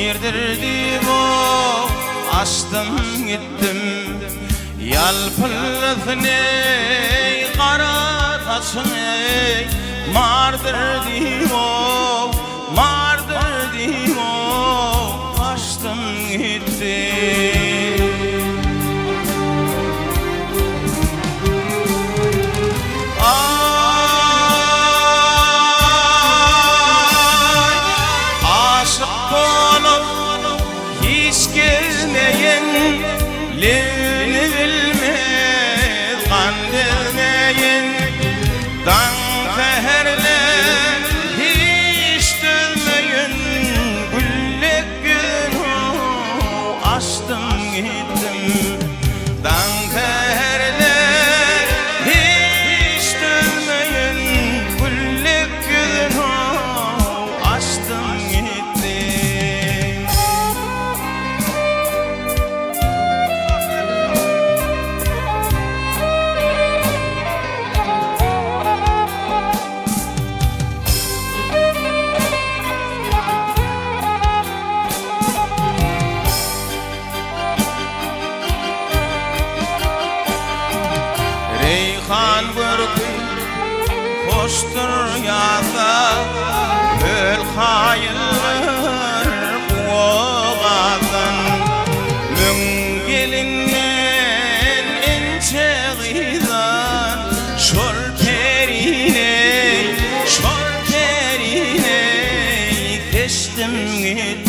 girdirdim o açtım gittim yalpılsın ey kara taşın ey mardırdım o açtım gittim Levni bilmez kandırmeyin Dan teherler hiç dönmeyin Güllek günü açtım gittim Dan teherler hiç dönmeyin Güllek günü açtım gittim Reyhan vurdu, hoştur yasa, öl hayırlar boğazın. Mün gelinden ince gıydan, şol terine geçtim gittim.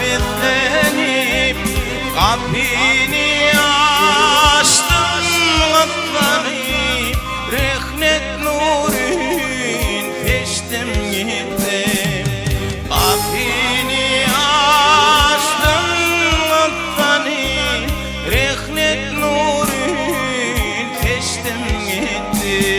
Bitlenip kapini açtım katlanıp rehnet nurin peştim gittim kapini açtım katlanıp rehnet nurin peştim gittim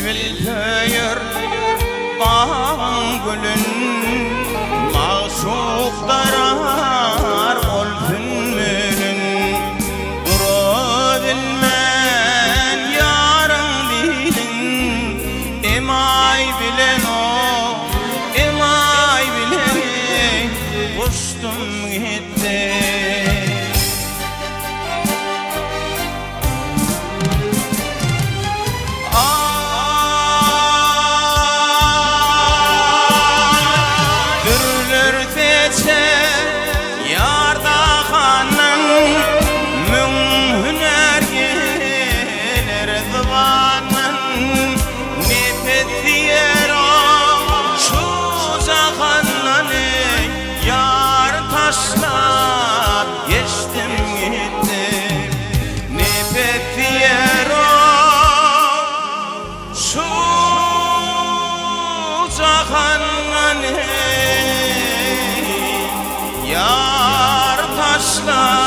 Bilpeyir bağın gülün Maşuqlar arar ol günlerin Duru bilmen yarın bilin Emay bilen o, emay bilen Koştum gitti geçtim gittim nefet yer o şu cahandan yar taşlar